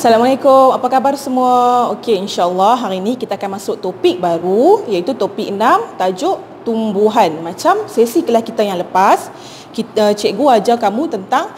Assalamualaikum, apa khabar semua? Okey, insya-Allah hari ini kita akan masuk topik baru iaitu topik 6 tajuk tumbuhan. Macam sesi kelas kita yang lepas, cikgu ajar kamu tentang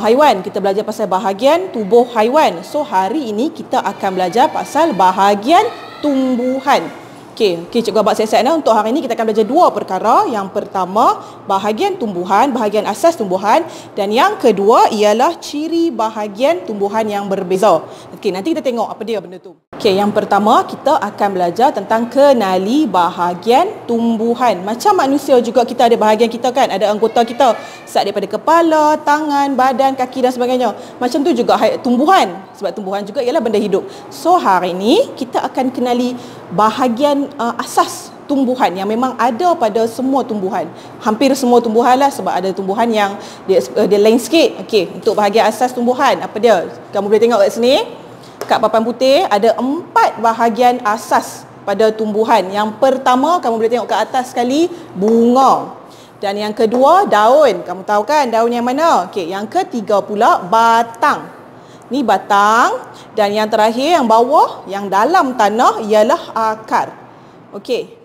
haiwan. Kita belajar pasal bahagian tubuh haiwan. So hari ini kita akan belajar pasal bahagian tumbuhan. Okey, cikgu abang siap-siap untuk hari ini kita akan belajar dua perkara. Yang pertama, bahagian tumbuhan, bahagian asas tumbuhan, dan yang kedua ialah ciri bahagian tumbuhan yang berbeza. Okey, nanti kita tengok apa dia benda tu. Okey, yang pertama kita akan belajar tentang kenali bahagian tumbuhan. Macam manusia juga kita ada bahagian kita kan, ada anggota kita start daripada kepala, tangan, badan, kaki dan sebagainya. Macam tu juga tumbuhan, sebab tumbuhan juga ialah benda hidup. So hari ini kita akan kenali bahagian asas tumbuhan yang memang ada pada semua tumbuhan. Hampir semua tumbuhan lah, sebab ada tumbuhan yang dia lain sikit. Okey, untuk bahagian asas tumbuhan, apa dia? Kamu boleh tengok kat sini. Kat papan putih ada 4 bahagian asas pada tumbuhan. Yang pertama, kamu boleh tengok kat atas sekali, bunga. Dan yang kedua, daun. Kamu tahu kan daun yang mana? Okey, yang ketiga pula batang. Ni batang. Dan yang terakhir, yang bawah, yang dalam tanah ialah akar. Okey.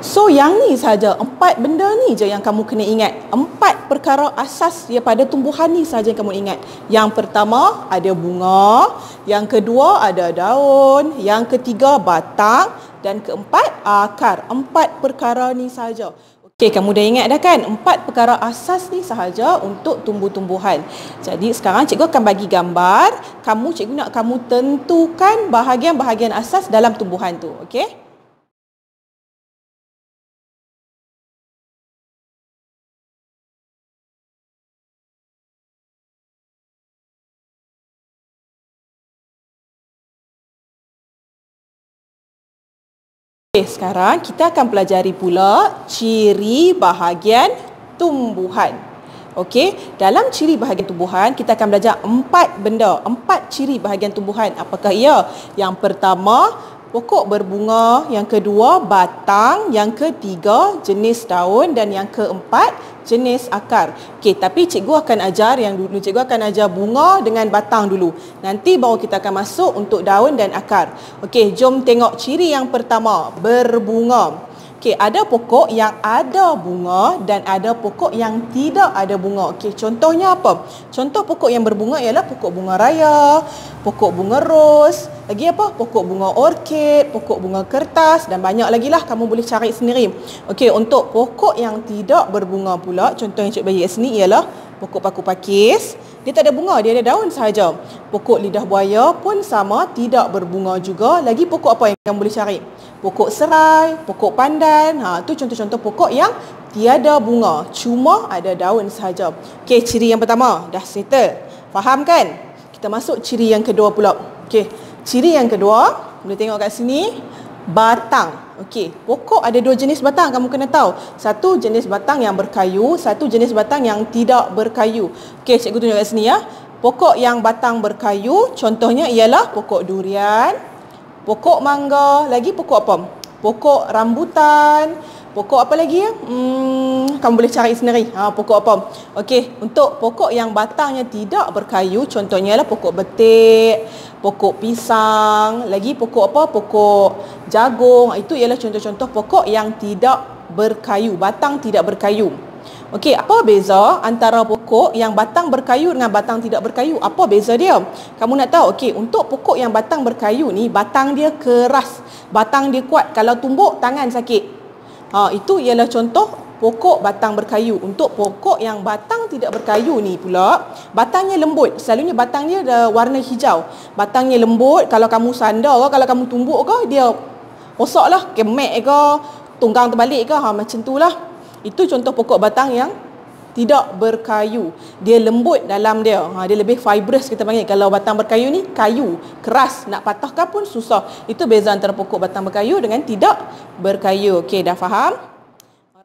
So yang ni saja, 4 benda ni je yang kamu kena ingat. 4 perkara asas daripada tumbuhan ni saja yang kamu ingat. Yang pertama ada bunga, yang kedua ada daun, yang ketiga batang, dan keempat akar. 4 perkara ni saja. Okey, kamu dah ingat dah kan? 4 perkara asas ni sahaja untuk tumbuh-tumbuhan. Jadi sekarang cikgu akan bagi gambar. Cikgu nak kamu tentukan bahagian-bahagian asas dalam tumbuhan tu. Okey? Okey, sekarang kita akan pelajari pula ciri bahagian tumbuhan. Okey, dalam ciri bahagian tumbuhan kita akan belajar 4 benda, 4 ciri bahagian tumbuhan. Apakah ia? Yang pertama, pokok berbunga, yang kedua batang, yang ketiga jenis daun, dan yang keempat jenis akar. Okey, tapi cikgu akan ajar yang dulu, cikgu akan ajar bunga dengan batang dulu. Nanti baru kita akan masuk untuk daun dan akar. Okey, jom tengok ciri yang pertama, berbunga. Okey, ada pokok yang ada bunga dan ada pokok yang tidak ada bunga. Okey, contohnya apa? Contoh pokok yang berbunga ialah pokok bunga raya, pokok bunga ros, lagi apa? Pokok bunga orkid, pokok bunga kertas, dan banyak lagi lah, kamu boleh cari sendiri. Okey, untuk pokok yang tidak berbunga pula, contoh yang cikgu bagi kat sini ialah pokok paku pakis. Dia tak ada bunga, dia ada daun sahaja. Pokok lidah buaya pun sama, tidak berbunga juga. Lagi pokok apa yang kamu boleh cari? Pokok serai, pokok pandan. Tu contoh-contoh pokok yang tiada bunga, cuma ada daun sahaja. Okey, ciri yang pertama dah settle. Faham kan? Kita masuk ciri yang kedua pula. Okey, ciri yang kedua, boleh tengok kat sini, batang. Okey, pokok ada 2 jenis batang, kamu kena tahu. Satu jenis batang yang berkayu, satu jenis batang yang tidak berkayu. Okey, cikgu tunjuk kat sini ya. Pokok yang batang berkayu, contohnya ialah pokok durian, pokok mangga, lagi pokok apa? Pokok rambutan, pokok apa lagi ya? Kamu boleh cari sendiri. Pokok apa? Okey, untuk pokok yang batangnya tidak berkayu, contohnya ialah pokok betik, pokok pisang, lagi pokok apa? Pokok jagung. Itu ialah contoh-contoh pokok yang tidak berkayu, batang tidak berkayu. Okey, apa beza antara pokok yang batang berkayu dengan batang tidak berkayu? Apa beza dia? Kamu nak tahu? Okey, untuk pokok yang batang berkayu ni, batang dia keras, batang dia kuat. Kalau tumbuk, tangan sakit. Itu ialah contoh pokok batang berkayu. Untuk pokok yang batang tidak berkayu ni pula, batangnya lembut. Selalunya batangnya ada warna hijau. Batangnya lembut, kalau kamu sandar ke, kalau kamu tumbuk ke, dia rosak lah, kemek ke, tunggang terbalik ke, macam tu lah. Itu contoh pokok batang yang tidak berkayu. Dia lembut dalam dia. Dia lebih fibrous kita panggil. Kalau batang berkayu ni kayu, keras, nak patahkan pun susah. Itu beza antara pokok batang berkayu dengan tidak berkayu. Okey, dah faham?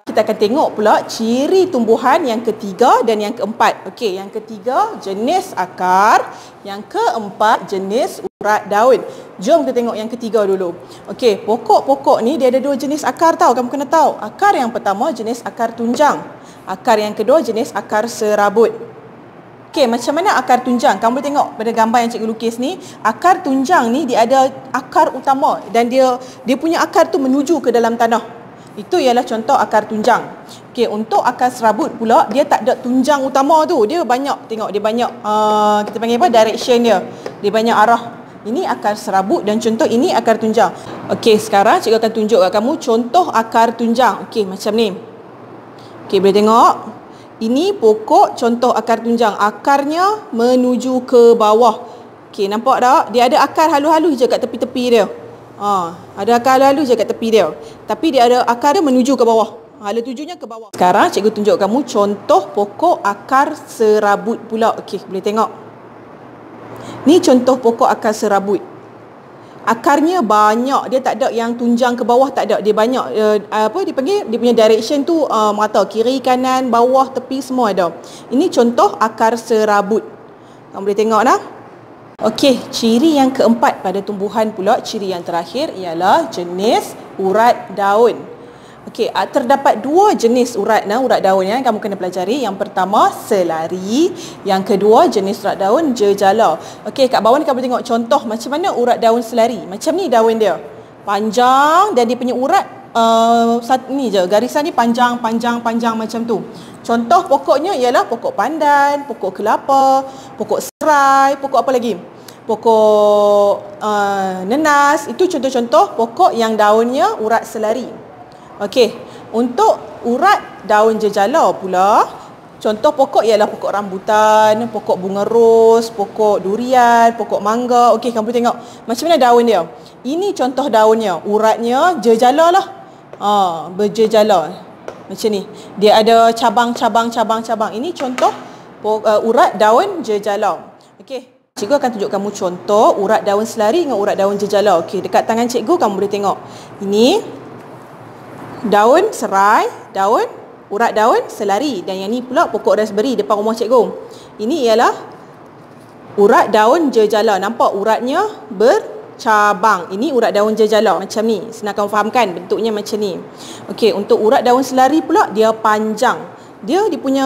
Kita akan tengok pula ciri tumbuhan yang ketiga dan yang keempat. Okey, yang ketiga jenis akar, yang keempat jenis urat daun. Jom kita tengok yang ketiga dulu. Okey, pokok-pokok ni dia ada 2 jenis akar tau, kamu kena tahu. Akar yang pertama jenis akar tunjang. Akar yang kedua jenis akar serabut. Okey, macam mana akar tunjang? Kamu boleh tengok pada gambar yang cikgu lukis ni, akar tunjang ni dia ada akar utama dan dia punya akar tu menuju ke dalam tanah. Itu ialah contoh akar tunjang. Okey, untuk akar serabut pula dia tak ada tunjang utama tu. Dia banyak, tengok dia banyak kita panggil apa? Direction dia. Dia banyak arah. Ini akar serabut dan contoh ini akar tunjang. Okey, sekarang cikgu akan tunjuk kat kamu contoh akar tunjang. Okey, macam ni. Okey, boleh tengok. Ini pokok contoh akar tunjang. Akarnya menuju ke bawah. Okey, nampak tak? Dia ada akar halus-halus je kat tepi-tepi dia. Ada akar halus-halus je kat tepi dia. Tapi dia ada akar dia menuju ke bawah. Dia tujunya ke bawah. Sekarang cikgu tunjuk kamu contoh pokok akar serabut pula. Okey, boleh tengok. Ni contoh pokok akar serabut. Akarnya banyak, dia tak ada yang tunjang ke bawah, tak ada. Dia banyak apa dipanggil, dia punya direction tu merata, kiri, kanan, bawah, tepi semua ada. Ini contoh akar serabut. Kamu boleh tengok dah. Okey, ciri yang keempat pada tumbuhan pula, ciri yang terakhir ialah jenis urat daun. Okey, terdapat dua jenis urat daun yang kamu kena pelajari. Yang pertama selari, yang kedua jenis urat daun jejala. Okey, kat bawah ni kamu tengok contoh macam mana urat daun selari. Macam ni daun dia. Panjang dan dia punya urat ni je, garisan ni panjang macam tu. Contoh pokoknya ialah pokok pandan, pokok kelapa, pokok serai, pokok apa lagi? Pokok nenas. Itu contoh-contoh pokok yang daunnya urat selari. Okey, untuk urat daun jejala pula, contoh pokok ialah pokok rambutan, pokok bunga ros, pokok durian, pokok mangga. Okey, kamu boleh tengok macam mana daun dia. Ini contoh daunnya, uratnya jejala lah. Berjejala. Macam ni. Dia ada cabang-cabang. Ini contoh urat daun jejala. Okey, cikgu akan tunjuk kamu contoh urat daun selari dengan urat daun jejala. Okey, dekat tangan cikgu kamu boleh tengok. Ini daun serai, urat daun selari, dan yang ni pula pokok raspberry depan rumah cikgu. Ini ialah urat daun jejala. Nampak uratnya bercabang. Ini urat daun jejala macam ni. Senang kamu fahamkan bentuknya macam ni. Okey, untuk urat daun selari pula dia panjang. Dia punya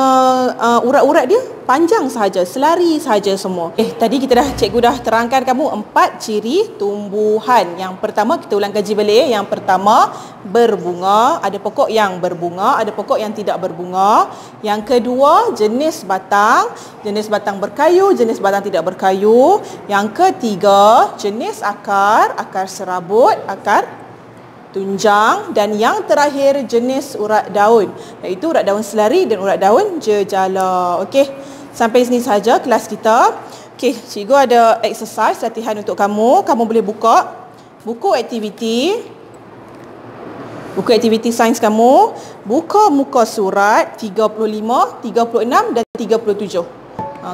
urat-urat dia panjang sahaja, selari sahaja semua. Tadi cikgu dah terangkan kamu 4 ciri tumbuhan. Yang pertama kita ulang kaji balik. Yang pertama berbunga, ada pokok yang berbunga, ada pokok yang tidak berbunga. Yang kedua jenis batang berkayu, jenis batang tidak berkayu. Yang ketiga jenis akar serabut, akar tunjang, dan yang terakhir jenis urat daun, iaitu urat daun selari dan urat daun jejala. Okey, sampai sini saja kelas kita. Okey, cikgu ada exercise latihan untuk kamu. Kamu boleh buka buku aktiviti sains kamu. Buka muka surat 35, 36 dan 37.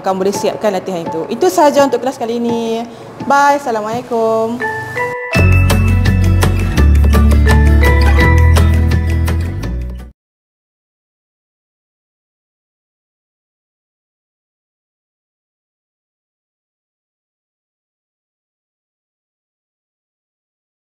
Kamu boleh siapkan latihan itu. Itu sahaja untuk kelas kali ini. Bye. Assalamualaikum.